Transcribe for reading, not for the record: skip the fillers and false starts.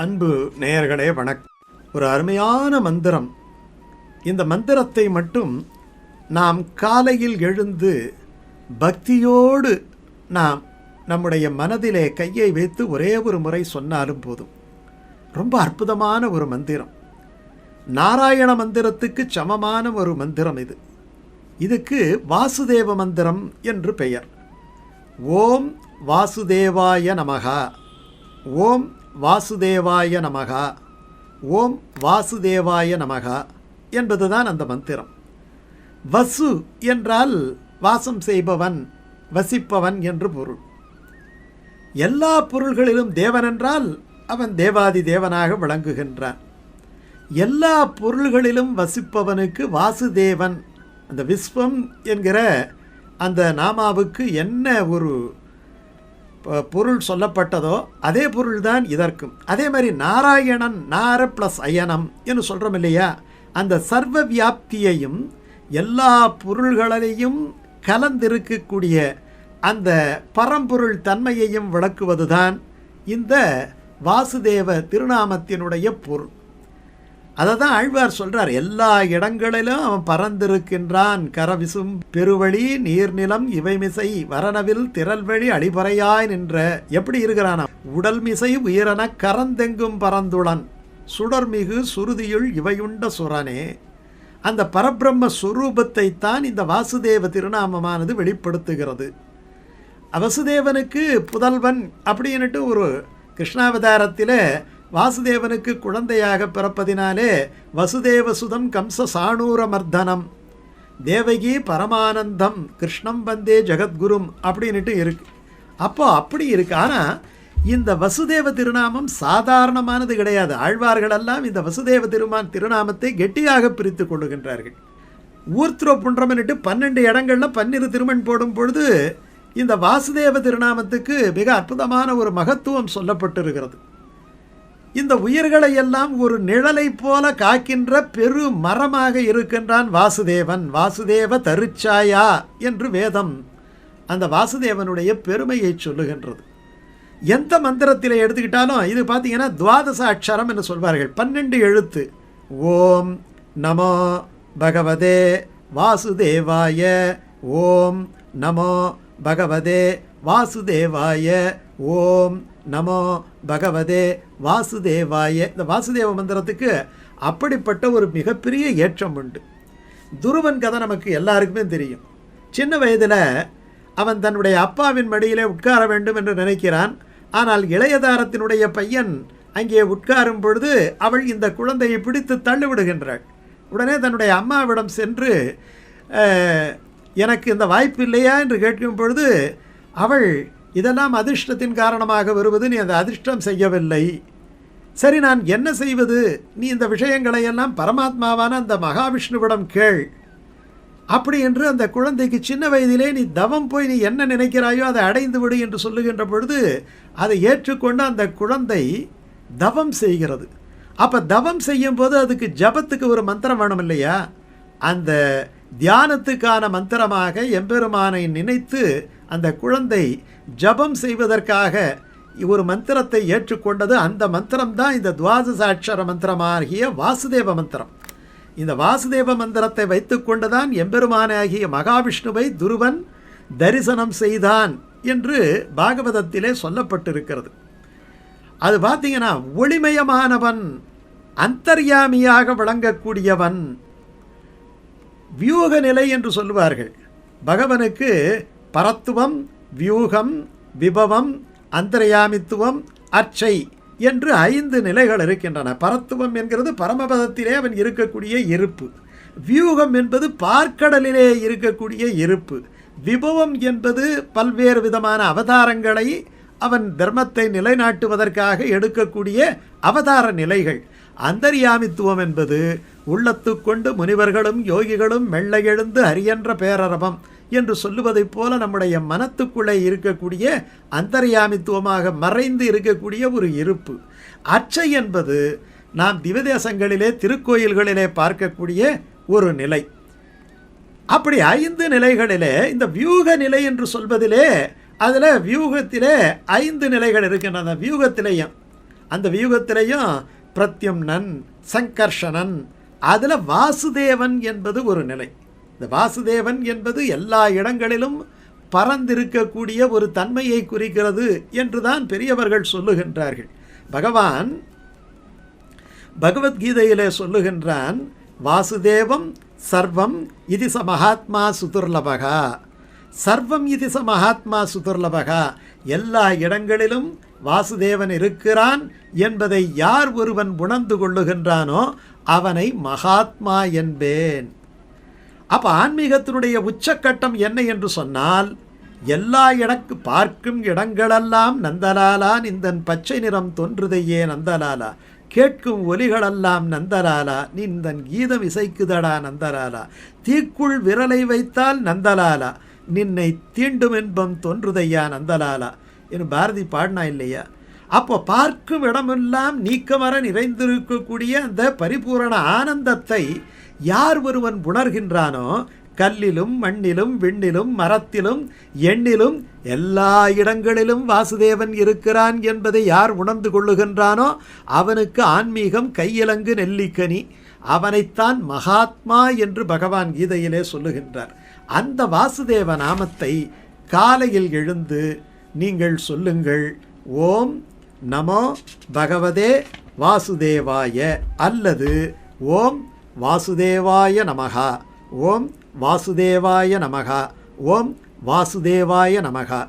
அன்பு நேயர்களே வணக்கம். ஒரு அருமையான மந்திரம். இந்த மந்திரத்தை மட்டும் நாம் காலையில் எழுந்து பக்தியோடு நாம் நம்முடைய மனதிலே கையை வைத்து ஒரே ஒரு முறை சொன்னாலும் போதும். ரொம்ப அற்புதமான ஒரு மந்திரம். நாராயண மந்திரத்துக்கு சமமான ஒரு மந்திரம் இது. இதுக்கு வாசுதேவ மந்திரம் என்று பெயர். ஓம் வாசுதேவாய நமகா, ஓம் வாசுதேவாய நமகா, ஓம் வாசுதேவாய நமகா என்பதுதான் அந்த மந்திரம். வசு என்றால் வாசம் செய்பவன், வசிப்பவன் என்று பொருள். எல்லா பொருள்களிலும் தேவன் என்றால் அவன் தேவாதி தேவனாக விளங்குகின்றான். எல்லா பொருள்களிலும் வசிப்பவனுக்கு வாசுதேவன், அந்த விஸ்வம் என்கிற அந்த நாமாவுக்கு என்ன ஒரு பொருள் சொல்லப்பட்டதோ அதே பொருள்தான் இதற்கும். அதே மாதிரி நாராயணன், நார ப்ளஸ் அயனம் என்று சொல்கிறோம் இல்லையா, அந்த சர்வ வியாப்தியையும் எல்லா பொருள்களையும் கலந்திருக்கக்கூடிய அந்த பரம்பொருள் தன்மையையும் விளக்குவதுதான் இந்த வாசுதேவ திருநாமத்தினுடைய பொருள். அதை தான் ஆழ்வார் சொல்கிறார். எல்லா இடங்களிலும் அவன் பறந்திருக்கின்றான், கரவிசும் பெருவழி நீர்நிலம் இவைமிசை வரணவில் திரள்வழி அடிபறையாய் நின்ற. எப்படி இருக்கிறான்? உடல் மிசை உயிரென கரந்தெங்கும் பறந்துளன் சுடர்மிகு சுருதியுள் இவையுண்ட சுரனே. அந்த பரபிரம்ம சுரூபத்தை தான் இந்த வாசுதேவ திருநாமமானது வெளிப்படுத்துகிறது. வசுதேவனுக்கு புதல்வன் அப்படின்னுட்டு ஒரு கிருஷ்ணாவதாரத்தில் வாசுதேவனுக்கு குழந்தையாக பிறப்பதினாலே வசுதேவ சுதம் கம்ச சாணூர மர்தனம் தேவகி பரமானந்தம் கிருஷ்ணம் வந்தே ஜெகத்குரும் அப்படின்ட்டு இருக்கு. அப்போ அப்படி இருக்கு. ஆனால் இந்த வசுதேவ திருநாமம் சாதாரணமானது கிடையாது. ஆழ்வார்களெல்லாம் இந்த வசுதேவ திருநாமத்தை கெட்டியாக பிரித்து கொள்ளுகின்றார்கள். ஊர்த்ரோ புன்றமன்ட்டு 12 இடங்களில் 12 திருமண் போடும் பொழுது இந்த வாசுதேவ திருநாமத்துக்கு மிக அற்புதமான ஒரு மகத்துவம் சொல்லப்பட்டிருக்கிறது. இந்த உயிர்களை எல்லாம் ஒரு நிழலை போல காக்கின்ற பெரு மரமாக இருக்கின்றான் வாசுதேவன். வாசுதேவ தருச்சாயா என்று வேதம் அந்த வாசுதேவனுடைய பெருமையை சொல்லுகின்றது. எந்த மந்திரத்தில் எடுத்துக்கிட்டாலும் இது பார்த்தீங்கன்னா துவாதச அக்ஷரம் என்று சொல்வார்கள், 12 எழுத்து. ஓம் நமோ பகவதே வாசுதேவாய, ஓம் நமோ பகவதே வாசுதேவாய, ஓம் நமோ பகவதே வாசுதேவாய. இந்த வாசுதேவ மந்திரத்துக்கு அப்படிப்பட்ட ஒரு மிகப்பெரிய ஏற்றம் உண்டு. துருவன் கதை நமக்கு எல்லாருக்குமே தெரியும். சின்ன வயதில் அவன் தன்னுடைய அப்பாவின் மடியிலே உட்கார வேண்டும் என்று நினைக்கிறான். ஆனால் இளையதாரத்தினுடைய பையன் அங்கே உட்காரும் பொழுது அவள் இந்த குழந்தையை பிடித்து தள்ளிவிடுகின்றாள். உடனே தன்னுடைய அம்மாவிடம் சென்று எனக்கு இந்த வாய்ப்பு இல்லையா என்று கேட்கும் பொழுது அவள், இதெல்லாம் அதிர்ஷ்டத்தின் காரணமாக வருவது, நீ அந்த அதிர்ஷ்டம் செய்யவில்லை. சரி, நான் என்ன செய்வது? நீ இந்த விஷயங்களை எல்லாம் பரமாத்மாவான அந்த மகாவிஷ்ணுவிடம் கேள் அப்படி என்று அந்த குழந்தைக்கு சின்ன வயதிலே நீ தவம் போய் நீ என்ன நினைக்கிறாயோ அதை அடைந்து விடு என்று சொல்லுகின்ற பொழுது அதை ஏற்றுக்கொண்டு அந்த குழந்தை தவம் செய்கிறது. அப்போ தவம் செய்யும் போது அதுக்கு ஜபத்துக்கு ஒரு மந்திரம் வேணும் இல்லையா? அந்த தியானத்துக்கான மந்திரமாக எம்பெருமானை நினைத்து அந்த குழந்தை ஜபம் செய்வதற்காக ஒரு மந்திரத்தை ஏற்றுக்கொண்டது. அந்த மந்திரம்தான் இந்த துவாதசாட்சர மந்திரமாகிய வாசுதேவ மந்திரம். இந்த வாசுதேவ மந்திரத்தை வைத்துக்கொண்டுதான் எம்பெருமானாகிய மகாவிஷ்ணுவை துருவன் தரிசனம் செய்தான் என்று பாகவதத்திலே சொல்லப்பட்டிருக்கிறது. அது பார்த்தீங்கன்னா ஒளிமயமானவன், அந்தர்யாமியாக விளங்கக்கூடியவன், வியூக நிலை என்று சொல்லுவார்கள். பகவனுக்கு பரத்துவம், வியூகம், விபவம், அந்தர்யாமித்துவம், அர்ச்சை என்று 5 நிலைகள் இருக்கின்றன. பரத்துவம் என்கிறது பரமபதத்திலே அவன் இருக்கக்கூடிய இருப்பு. வியூகம் என்பது பார்க்கடலிலே இருக்கக்கூடிய இருப்பு. விபவம் என்பது பல்வேறு விதமான அவதாரங்களை அவன் தர்மத்தை நிலைநாட்டுவதற்காக எடுக்கக்கூடிய அவதார நிலைகள். அந்தர்யாமித்துவம் என்பது உள்ளத்துக்கொண்டு முனிவர்களும் யோகிகளும் மெல்ல எழுந்து அரியன்ற பேரரவம் என்று சொல்லுவதைப் போல நம்முடைய மனத்துக்குள்ளே இருக்கக்கூடிய அந்தர்யாமித்துவமாக மறைந்து இருக்கக்கூடிய ஒரு இருப்பு. அர்ச்சை என்பது நாம் திவதேசங்களிலே திருக்கோயில்களிலே பார்க்கக்கூடிய ஒரு நிலை. அப்படி 5 நிலைகளிலே இந்த வியூக நிலை என்று சொல்வதிலே அதில் வியூகத்திலே 5 நிலைகள் இருக்கின்றன. வியூகத்திலேயும் அந்த வியூகத்திலையும் பிரத்யும்னன், சங்கர்ஷணன், அதில் வாசுதேவன் என்பது ஒரு நிலை. இந்த வாசுதேவன் என்பது எல்லா இடங்களிலும் பறந்திருக்கக்கூடிய ஒரு தன்மையை குறிக்கிறது என்றுதான் பெரியவர்கள் சொல்லுகின்றார்கள். பகவான் பகவத்கீதையிலே சொல்லுகின்றான், வாசுதேவம் சர்வம் இது ச மகாத்மா சுதுர்லபகா. சர்வம் இது ச மகாத்மா சுதுர்லபகா, எல்லா இடங்களிலும் வாசுதேவன் இருக்கிறான் என்பதை யார் ஒருவன் உணர்ந்து கொள்ளுகின்றானோ அவனை மகாத்மா என்பேன். அப்போ ஆன்மீகத்தினுடைய உச்சக்கட்டம் என்ன என்று சொன்னால், எல்லா பார்க்கும் இடங்களெல்லாம் நந்தலாலா, நிந்தன் பச்சை நிறம் தோன்றுதையே நந்தலாலா, கேட்கும் ஒலிகளெல்லாம் நந்தலாலா, நிந்தன் கீதம் இசைக்குதடா நந்தலாலா, தீக்குள் விரலை வைத்தால் நந்தலாலா, நின்னை தீண்டும் இன்பம் தோன்றுதையா நந்தலாலா என்று பாரதி பாடினா இல்லையா? அப்போ பார்க்கும் இடமெல்லாம் நீக்கமர நிறைந்திருக்கக்கூடிய அந்த பரிபூரண ஆனந்தத்தை யார் ஒருவன் உணர்கின்றானோ, கல்லிலும் மண்ணிலும் விண்ணிலும் மரத்திலும் எண்ணிலும் எல்லா இடங்களிலும் வாசுதேவன் இருக்கிறான் என்பதை யார் உணர்ந்து கொள்ளுகின்றானோ அவனுக்கு ஆன்மீகம் கையிலங்கு நெல்லிக்கனி, அவனைத்தான் மகாத்மா என்று பகவான் கீதையிலே சொல்லுகின்றார். அந்த வாசுதேவ நாமத்தை காலையில் எழுந்து நீங்கள் சொல்லுங்கள். ஓம் நமோ பகவதே வாசுதேவாய, அல்லது ஓம் வாசுதேவாய நமகா, ஓம் வாசுதேவாய நமகா, ஓம் வாசுதேவாய நமகா.